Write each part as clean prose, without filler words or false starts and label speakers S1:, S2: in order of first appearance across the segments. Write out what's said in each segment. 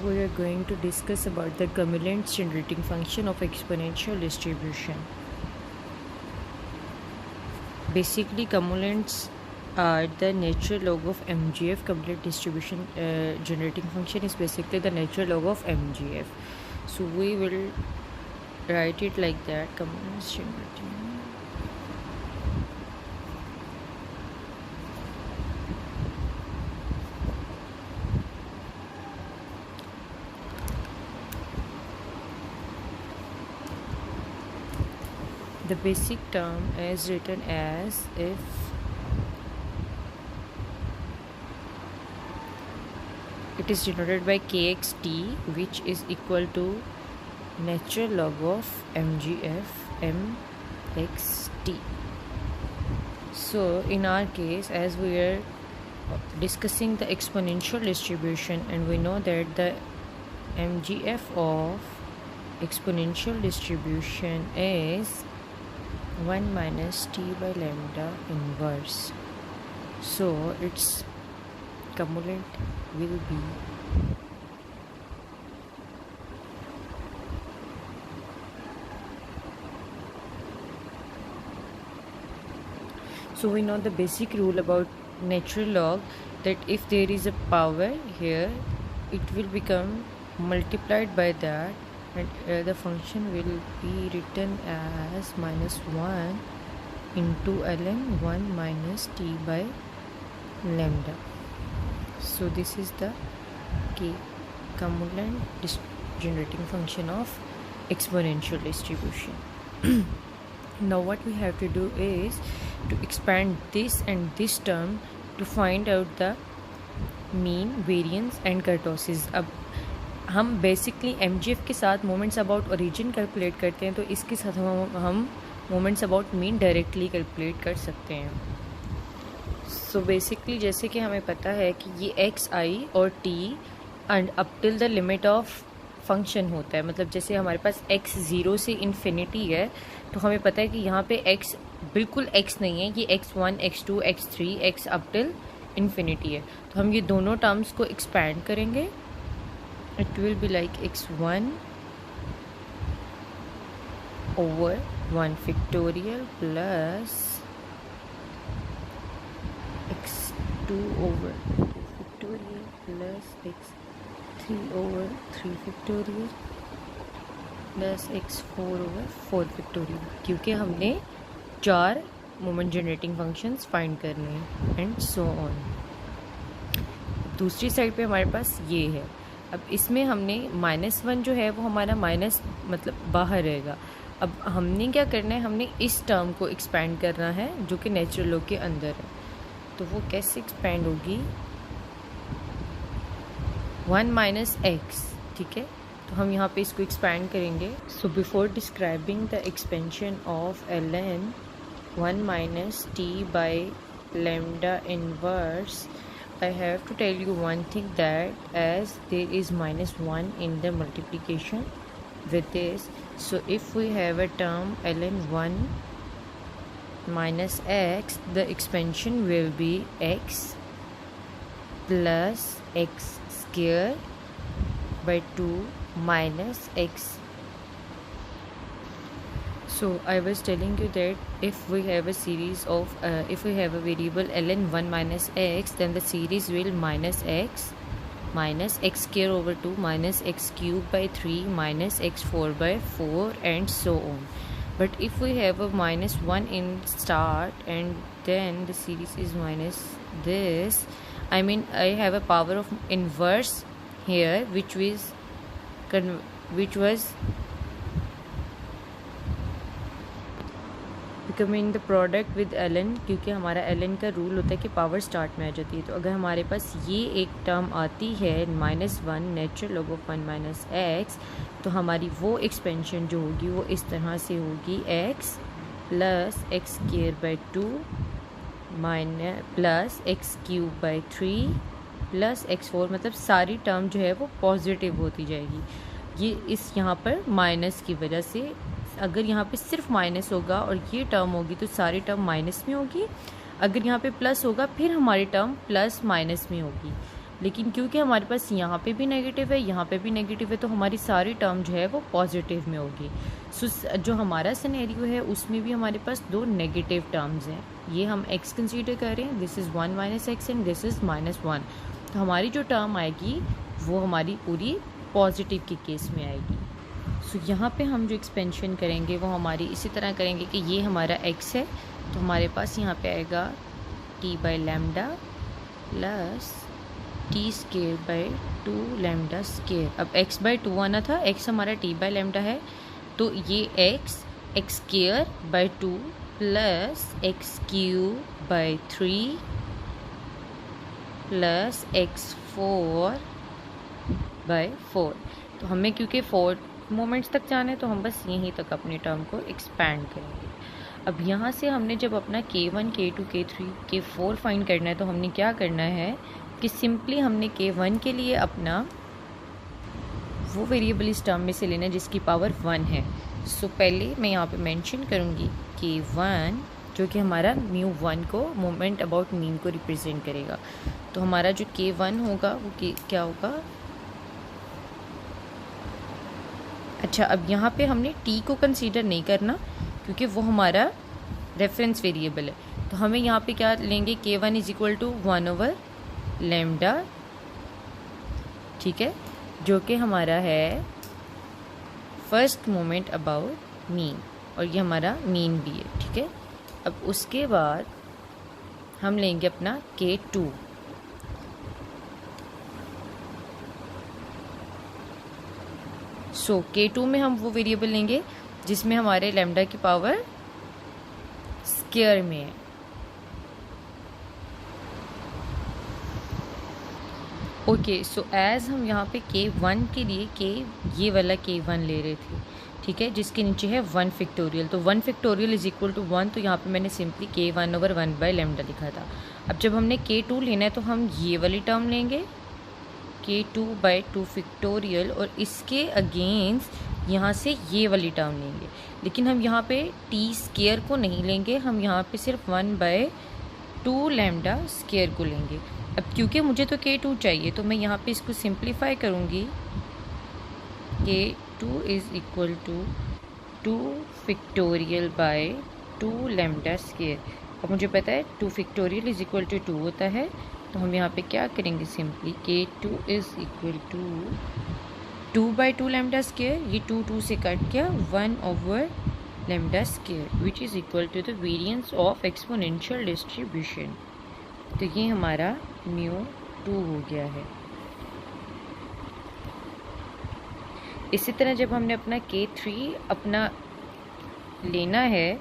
S1: We are going to discuss about the cumulants generating function of exponential distribution. Basically, cumulants are the natural log of MGF. Cumulant distribution generating function is basically the natural log of MGF. So we will write it like that: cumulants generating. The basic term is written as if it is denoted by kxt, which is equal to natural log of MGF mxt. So in our case, as we are discussing the exponential distribution, and we know that the MGF of exponential distribution is 1 minus t by lambda inverse. So its cumulant will be so we know the basic rule about natural log, that if there is a power here, it will become multiplied by that, and the function will be written as minus 1 into ln 1 minus t by lambda. So this is the cumulant generating function of exponential distribution. Now what we have to do is to expand this and this term to find out the mean, variance and kurtosis. अब हम basically MGF के साथ moments about origin calculate करते हैं, तो इसके साथ हम moments about mean directly calculate कर सकते हैं. सो बेसिकली जैसे कि हमें पता है कि ये एक्स आई और T and up till the limit of function होता है. मतलब जैसे हमारे पास x 0 से इन्फिनिटी है, तो हमें पता है कि यहाँ पे x बिल्कुल x नहीं है, ये x1 x2 x3 x up till infinity है. तो हम ये दोनों टर्म्स को एक्सपैंड करेंगे. It will be like x1 over 1 factorial plus x2 over 2 factorial plus x3 over 3 factorial plus x4 over 4 factorial, क्योंकि हमने 4 मोमेंट जनरेटिंग फंक्शंस फाइंड करने हैं एंड सो ऑन. दूसरी साइड पे हमारे पास ये है. अब इसमें हमने -1 जो है वो हमारा माइनस मतलब बाहर रहेगा. अब हमने क्या करना है, हमने इस टर्म को एक्सपैंड करना है जो कि नेचुरल लॉग के अंदर है. तो वो कैसे एक्सपैंड होगी, 1 माइनस एक्स. ठीक है, तो हम यहाँ पे इसको एक्सपैंड करेंगे. So before describing the expansion of ln 1 minus T by lambda inverse, I have to tell you one thing, that as there is -1 in the multiplication with this, so if we have a term ln 1 minus x, the expansion will be x plus x square by 2 minus x. So I was telling you that if we have a series of if we have a variable ln 1 minus x, then the series will minus x square over 2 minus x cube by 3 minus x4 by 4 and so on. But if we have a -1 in start and then the series is minus this, I mean I have a power of inverse here, which was becoming the product with ln, क्योंकि हमारा ln का rule होता है कि power start में आ जाती है. तो अगर हमारे पास ये एक टर्म आती है -1 natural log of 1 minus x, तो हमारी वो एक्सपेंशन जो होगी वो इस तरह से होगी, x plus x square by 2 minus plus x cube by 3 plus x4. मतलब सारी टर्म जो है वो पॉजिटिव होती जाएगी. ये इस यहाँ पर माइनस की वजह से, अगर यहाँ पे सिर्फ माइनस होगा और ये टर्म होगी तो सारी टर्म माइनस में होगी. अगर यहाँ पे प्लस होगा फिर हमारी टर्म प्लस माइनस में होगी. लेकिन क्योंकि हमारे पास यहाँ पे भी नेगेटिव है, यहाँ पे भी नेगेटिव है, तो हमारी सारी टर्म जो है वो पॉजिटिव में होगी। सो जो हमारा सिनेरियो है उसमें भी हमारे पास दो नेगेटिव टर्म्स हैं। ये हम x कंसीडर कर रहे हैं, this is 1 minus x and this is -1। तो हमारी जो टर्म आएगी वो हमारी पूरी पॉजिटिव के केस में आएगी। सो यहाँ पे हम जो एक्सपेंशन करेंगे वो हमारी इसी तरह करेंगे कि ये हमारा x है, तो हमारे पास यहाँ पे आएगा t by lambda plus T square by 2 lambda square. अब x बाई 2 आना था, x हमारा t बाई लैम्डा है, तो ये x square by 2 plus x cube by 3 plus x4 by 4। तो हमें क्योंकि 4 मोमेंट्स तक जाना है तो हम बस यहीं तक अपनी टर्म को एक्सपैंड करेंगे। अब यहाँ से हमने जब अपना k1 k2 k3 k4 find करना है तो हमने क्या करना है कि सिंपली हमने k1 के लिए अपना वो वेरिएबल इस टर्म में से लेना है जिसकी पावर 1 है। सो पहले मैं यहाँ पे मेंशन करूँगी k1 जो कि हमारा μ1 को मोमेंट अबाउट मीन को रिप्रेजेंट करेगा। तो हमारा जो k1 होगा वो क्या होगा, अच्छा अब यहाँ पे हमने t को कंसीडर नहीं करना क्योंकि वो हमारा रेफरेंस वेरिएबल है। तो हमें यहाँ पे क्या लेंगे, k1 is equal to 1 over lambda, ठीक है, जो कि हमारा है फर्स्ट मोमेंट अबाउट मीन, और ये हमारा मीन भी है, ठीक है। अब उसके बाद हम लेंगे अपना k2। सो k2 में हम वो वेरिएबल लेंगे जिसमें हमारे लैम्डा की पावर स्क्वायर में है। ओके, सो एज हम यहाँ पे k1 के लिए ये वाला k1 ले रहे थे, ठीक है, जिसके नीचे है 1 फैक्टोरियल। तो 1 फैक्टोरियल इज इक्वल टू 1, तो यहाँ पे मैंने simply k1 over 1 by lambda लिखा था। अब जब हमने k2 लेना है तो हम ये वाली टर्म लेंगे k2 बाई 2 फैक्टोरियल, और इसके अगेंस्ट यहाँ से ये वाली टर्म लेंगे। लेकिन हम यहाँ पे t स्क्वायर को नहीं लेंगे, हम यहाँ पे सिर्फ 1 बाई 2 लैम्डा स्क्वायर को लेंगे। अब क्योंकि मुझे तो k2 चाहिए तो मैं यहाँ पे इसको सिंप्लीफाई करूँगी, k2 is equal to 2 factorial by 2 lambda square. अब मुझे पता है 2 फैक्टोरियल इज़ इक्वल टू 2 होता है, तो हम यहाँ पे क्या करेंगे, simply k2 is equal to 2 by 2 lambda square, ये 2 से कट गया, 1 over lambda square which is equal to the variance of exponential distribution. तो ये हमारा μ2 हो गया है। इसी तरह जब हमने अपना k3 अपना लेना है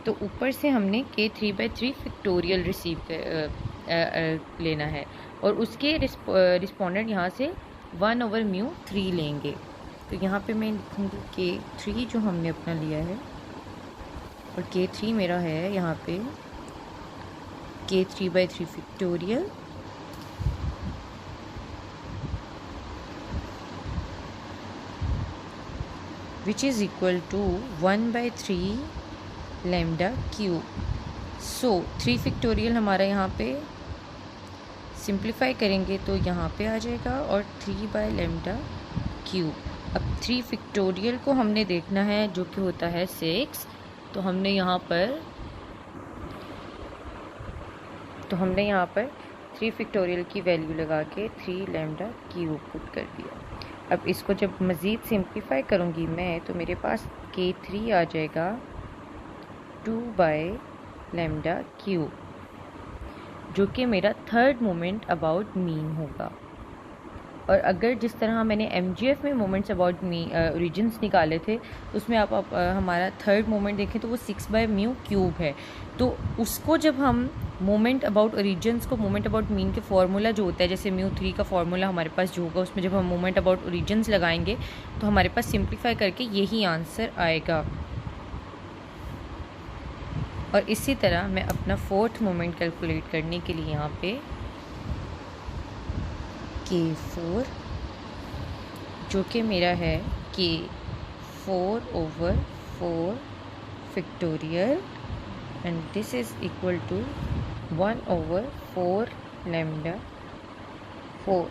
S1: तो ऊपर से हमने k3 बाई 3 फैक्टोरियल लेना है, और उसके रिस्पोंडेंट यहाँ से 1 ओवर μ3 लेंगे। तो यहाँ पे मैं लिखूँगी k3 जो हमने अपना लिया है, और k3 मेरा है यहाँ पे k3 by 3 factorial which is equal to 1 by 3 lambda cube. So 3 factorial हमारा यहाँ पे सिंप्लीफाई करेंगे तो यहाँ पे आ जाएगा, और 3 बाई लैम्डा क्यूब। अब 3 फैक्टोरियल को हमने देखना है जो कि होता है 6, तो हमने यहाँ पर 3 फैक्टोरियल की वैल्यू लगा के 3 लैम्डा क्यूब पुट कर दिया। अब इसको जब मज़ीद सिंप्लीफाई करूँगी मैं तो मेरे पास k3 आ जाएगा 2 बाई लैम्डा क्यूब, जो कि मेरा थर्ड मोमेंट अबाउट मीन होगा। और अगर जिस तरह मैंने MGF में मोमेंट्स अबाउट ओरिजिन्स निकाले थे उसमें आप हमारा थर्ड मोमेंट देखें तो वो 6 बाई म्यू क्यूब है। तो उसको जब हम मोमेंट अबाउट ओरिजिन्स को मोमेंट अबाउट मीन के फार्मूला जो होता है, जैसे μ3 का फार्मूला हमारे पास जो होगा उसमें जब हम मोमेंट अबाउट ओरिजिन्स लगाएंगे तो हमारे पास सिंप्लीफाई करके यही आंसर आएगा। और इसी तरह मैं अपना फोर्थ मोमेंट कैलकुलेट करने के लिए यहाँ पे k4 जो कि मेरा है k4 over 4 factorial, and this is equal to 1 over 4 lambda 4।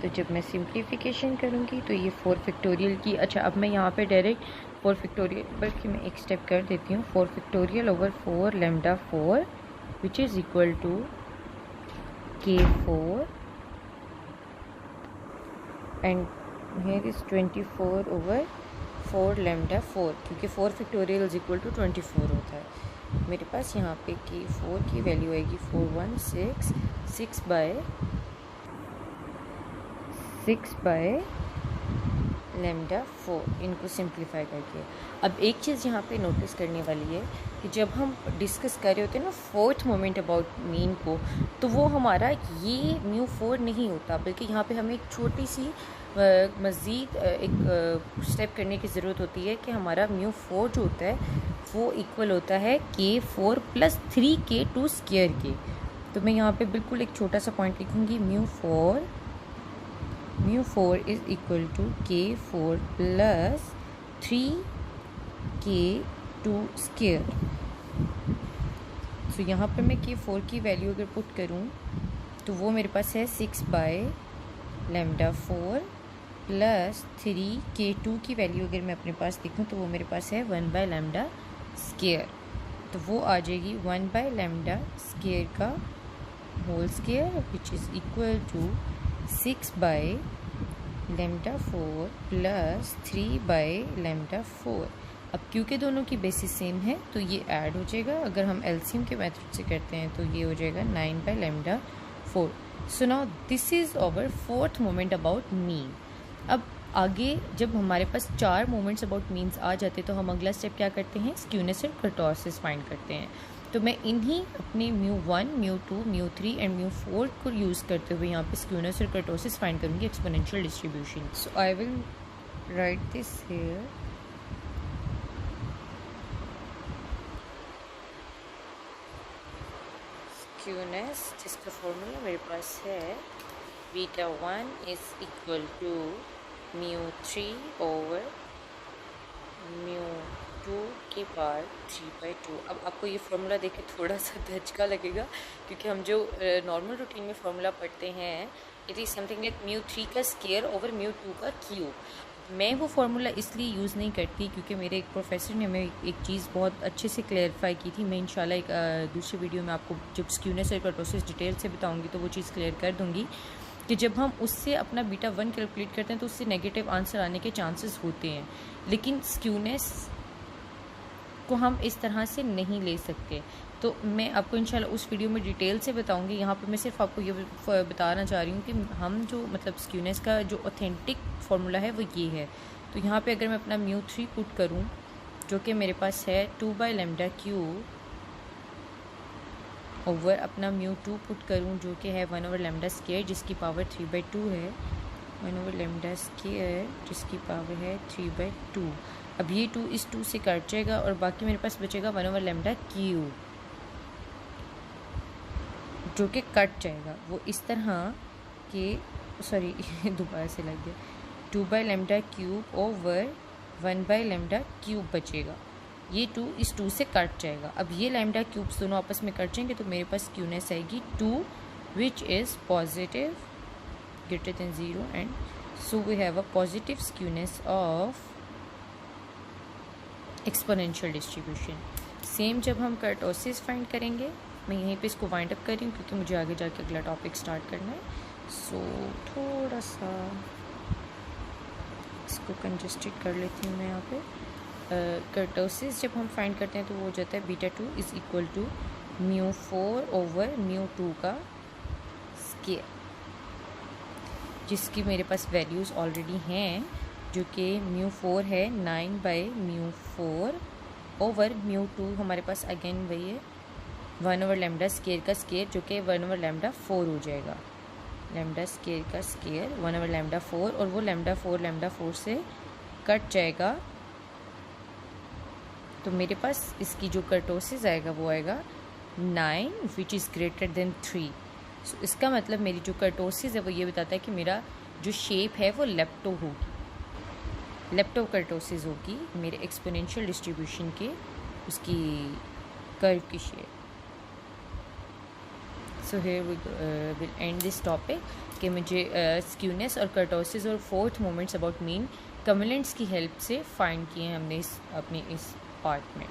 S1: तो जब मैं सिंप्लीफिकेशन करूँगी तो ये 4 फैक्टोरियल की, अच्छा अब मैं यहाँ पे डायरेक्ट 4 फैक्टोरियल, बल्कि मैं एक स्टेप कर देती हूँ, 4 factorial over 4 lambda 4 which is equal to K4 and here is 24 over 4 lambda 4, क्योंकि 4 फैक्टोरियल इज इक्वल टू 24 होता है। मेरे पास यहाँ पे K4 की वैल्यू आएगी 416 बाय लैम्डा 4, इनको सिंप्लीफाई करके। अब एक चीज़ यहाँ पे नोटिस करने वाली है कि जब हम डिस्कस कर रहे होते हैं ना फोर्थ मोमेंट अबाउट मीन को, तो वो हमारा ये μ4 नहीं होता, बल्कि यहाँ पे हमें एक छोटी सी मज़ीद एक स्टेप करने की ज़रूरत होती है कि हमारा μ4 जो होता है वो इक्वल होता है K4 + 3K2 स्क्वायर के। तो मैं यहाँ पे बिल्कुल एक छोटा सा पॉइंट लिखूँगी, μ4 is equal to K4 + 3K2 square. तो यहाँ पर मैं K4 की वैल्यू अगर पुट करूँ तो वो मेरे पास है 6 बाय लैम्डा 4 + 3K2 की वैल्यू अगर मैं अपने पास देखूँ तो वो मेरे पास है 1 बाय लैम्डा स्क्वायर। तो वो आ जाएगी 1 बाय लैम्डा स्क्वायर का whole square which is equal to 6 by lambda 4 + 3 by lambda 4। अब क्योंकि दोनों की बेसिस सेम है तो ये ऐड हो जाएगा। अगर हम एलसीएम के मेथड से करते हैं तो ये हो जाएगा 9 by lambda 4। So now this is our fourth moment about mean. अब आगे जब हमारे पास 4 मोमेंट्स अबाउट मीन्स आ जाते तो हम अगला स्टेप क्या करते हैं, स्क्यूनेस और कर्टोसिस फाइंड करते हैं। तो मैं इन्हीं अपने μ1, μ2, μ3 एंड μ4 को यूज़ करते हुए यहाँ पे स्क्यूनेस और कर्टोसिस फाइंड करूँगी exponential distribution. So I will write this here. Skewness जिसका फॉर्मूला मेरे पास है β1 इज़ इक्वल टू μ3 ओवर μ2 की पावर 3/2। अब आपको ये फार्मूला देख के थोड़ा सा धचका लगेगा, क्योंकि हम जो नॉर्मल रूटीन में फार्मूला पढ़ते हैं इट इज़ समथिंग लाइक μ3 का स्क्वायर ओवर μ2 का क्यूब। मैं वो फार्मूला इसलिए यूज़ नहीं करती क्योंकि मेरे एक प्रोफेसर ने हमें एक चीज़ बहुत अच्छे से क्लेरिफाई की थी। मैं इंशाल्लाह एक दूसरी वीडियो में आपको जब स्क्यूनेस और कर्टोसिस डिटेल से बताऊंगी तो वो चीज़ क्लियर कर दूंगी कि जब हम उससे अपना β1 कैलकुलेट करते हैं तो उससे नेगेटिव आंसर आने के चांसेस होते हैं, लेकिन स्क्यूनेस को हम इस तरह से नहीं ले सकते। तो मैं आपको इंशाल्लाह उस वीडियो में डिटेल से बताऊंगी। यहाँ पर मैं सिर्फ आपको ये बताना चाह रही हूँ कि हम जो मतलब स्क्यूनेस का जो ऑथेंटिक फार्मूला है वो ये है। तो यहाँ पे अगर मैं अपना μ3 पुट करूँ जो कि मेरे पास है 2 बाय लैम्डा क्यूब ओवर अपना μ2 पुट करूँ जो कि है 1 ओवर लैम्डा स्क्वायर जिसकी पावर 3/2 है, 1 ओवर लैम्डा स्क्वायर जिसकी पावर है 3/2। अब ये 2 इस 2 से कट जाएगा और बाकी मेरे पास बचेगा 1 ओवर लैम्डा क्यूब जो कि कट जाएगा। वो इस तरह के सॉरी दोबारा से लग गया, 2 by lambda cube over 1 by lambda cube बचेगा। ये 2 इस 2 से कट जाएगा। अब ये लैम्डा क्यूब्स दोनों आपस में कट जाएंगे तो मेरे पास स्क्यूनेस आएगी 2 which is positive greater than 0 and so we have a positive skewness of exponential distribution. Same जब हम कर्टोसिस फाइंड करेंगे, मैं यहीं पे इसको वाइंड अप कर रही हूँ क्योंकि मुझे आगे जाके अगला टॉपिक स्टार्ट करना है। सो थोड़ा सा इसको कंजस्टेड कर लेती हूँ मैं यहाँ पे। कर्टोसिस जब हम फाइंड करते हैं तो वो हो जाता है β2 इज़ इक्वल टू μ4 ओवर μ2 का स्क्वायर, जिसकी मेरे पास वैल्यूज़ ऑलरेडी हैं जो कि μ4 है 9 बाय μ4 ओवर μ2 हमारे पास अगेन वही है 1 ओवर लैम्डा स्क्वायर का स्क्वायर जो कि 1 ओवर लैम्डा 4 हो जाएगा। लैम्डा स्क्वायर का स्क्वायर 1 ओवर लैम्डा 4 और वो लैम्डा 4 से कट जाएगा। तो मेरे पास इसकी जो कर्टोसिस आएगा वो आएगा 9 विच इज़ ग्रेटर देन 3। सो इसका मतलब मेरी जो कर्टोसिस है वो ये बताता है कि मेरा जो शेप है वो लेप्टो होगी, लेप्टो कर्टोसिस होगी मेरे एक्सपोनेंशियल डिस्ट्रीब्यूशन के उसकी कर्व की shape. So here we will end this topic कि मुझे स्क्यूनेस और कर्टोसिस और fourth moments about mean cumulants की हेल्प से फाइंड किए हैं हमने अपने इस पार्ट में.